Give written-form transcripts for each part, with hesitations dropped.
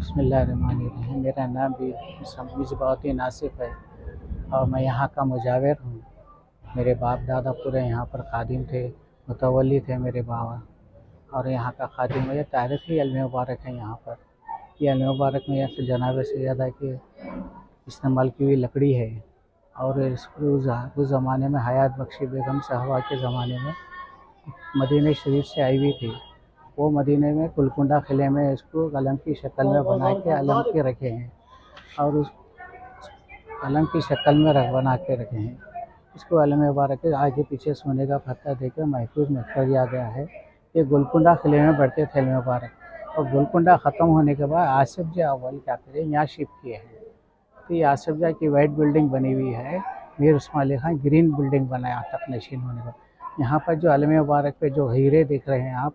बिस्मिल्लाहिर्रहमानिर्रहीम। मेरा नाम भी मिसबाहुद्दीन आसिफ़ है और मैं यहाँ का मुजाविर हूँ। मेरे बाप दादा पूरे यहाँ पर खादिम थे, मुतवल्ली थे मेरे बाबा, और यहाँ का खादिम है। ये तारीख़ी इल्म मुबारक है यहाँ पर। ये इल्म मुबारक में यहाँ जनाब सैयदा की इस्तेमाल की हुई लकड़ी है। और उस ज़माने में हयात बख्शी बेगम साहबा के ज़माने में मदीना शरीफ से आई हुई थी। वो मदीने में कुलकुंडा किले में इसको कलम की शक्ल में बना के अलम के रखे हैं, और उस अलम की शक्ल में बना के रखे हैं। इसको अलम मुबारक के आगे पीछे सोने का पत्ता देकर महफूज में किया गया है। ये गोलकुंडा किले में बढ़ते थे अलम मुबारक, और गोलकुंडा ख़त्म होने के बाद आसिफ जा अव्वल क्या करें यहाँ शिफ्ट किए हैं। तो ये आसिफ जा की वाइट बिल्डिंग बनी हुई है, मीर उस्मान अली खान ग्रीन बिल्डिंग बनाया तक नशीन होने का। यहाँ पर जो अलम मुबारक पे जो हीरे दिख रहे हैं आप,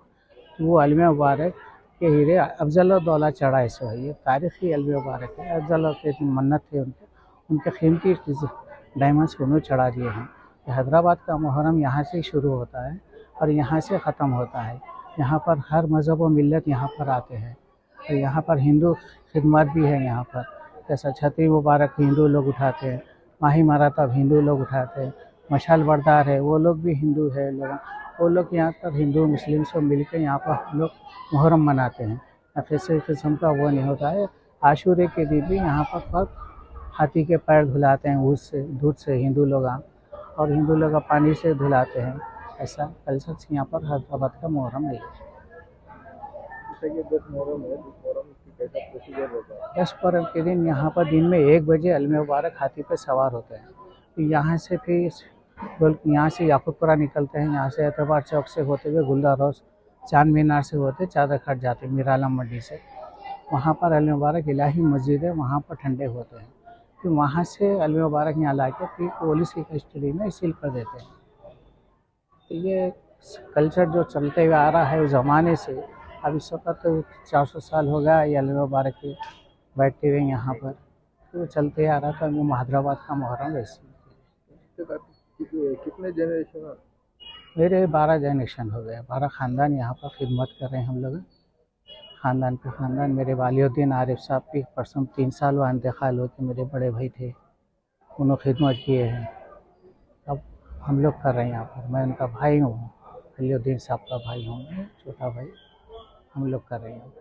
वो अलम मुबारक के हीरे अफजल दौला चढ़ा ऐसा है। ये तारीख़ी अलम मुबारक है। अफजल के मन्नत थे उनके कीमती डायमंड्स उन्होंने चढ़ा दिए हैं। हैदराबाद का मुहर्रम यहाँ से शुरू होता है और यहाँ से ख़त्म होता है। यहाँ पर हर मज़हब व मिल्लत यहाँ पर आते हैं, और यहाँ पर हिंदू खिदमत भी है। यहाँ पर जैसा छतरी मुबारक हिंदू लोग उठाते हैं, माही मरातब हिंदू लोग उठाते हैं, मशाल बरदार है वो लोग भी हिंदू है लोग, वो लोग यहाँ पर हिंदू मुस्लिम सब मिलकर यहाँ पर हम लोग मुहर्रम मनाते हैं। किसी किस्म का वो नहीं होता है। आशूरे के दिन भी यहाँ पर हाथी के पैर धुलाते हैं दूध से हिंदू लोग, और हिंदू लोग पानी से धुलाते हैं। ऐसा कल्चर यहाँ पर हैदराबाद का मुहर्रम है। दस पर्व के दिन यहाँ पर दिन में 1 बजे अलम मुबारक हाथी पर सवार होते हैं। तो यहाँ से फिर यहाँ से याकूतपुरा निकलते हैं, यहाँ से एतबार चौक से होते हुए गुलदार हाउस चांद मीनार से होते चादर खट जाते हैं मीर आलम मंडी से। वहाँ पर अलम मुबारक इलाही मस्जिद है, वहाँ पर ठंडे होते हैं। फिर वहाँ से अलम मुबारक यहाँ ला के फिर पुलिस की कस्टडी में सील कर देते हैं। तो ये कल्चर जो चलते हुए आ रहा है उस ज़माने से, अब इस वक्त तो 400 साल हो गया ये अलम मुबारक के बैठते हुए यहाँ पर। तो चलते आ रहा था हैदराबाद का मुहर्रम वैसे। कितने जनरेशन? मेरे 12 जनरेशन हो गए, 12 ख़ानदान यहाँ पर खिदमत कर रहे हैं हम लोग। ख़ानदान पे ख़ानदान मेरे वालिउद्दीन आरिफ साहब की परसों 3 साल वहाँ इंतकाल हो के मेरे बड़े भाई थे, उन्होंने खिदमत किए हैं। अब हम लोग कर रहे हैं यहाँ पर। मैं उनका भाई हूँ, वालिउद्दीन साहब का भाई हूँ, छोटा भाई। हम लोग कर रहे हैं।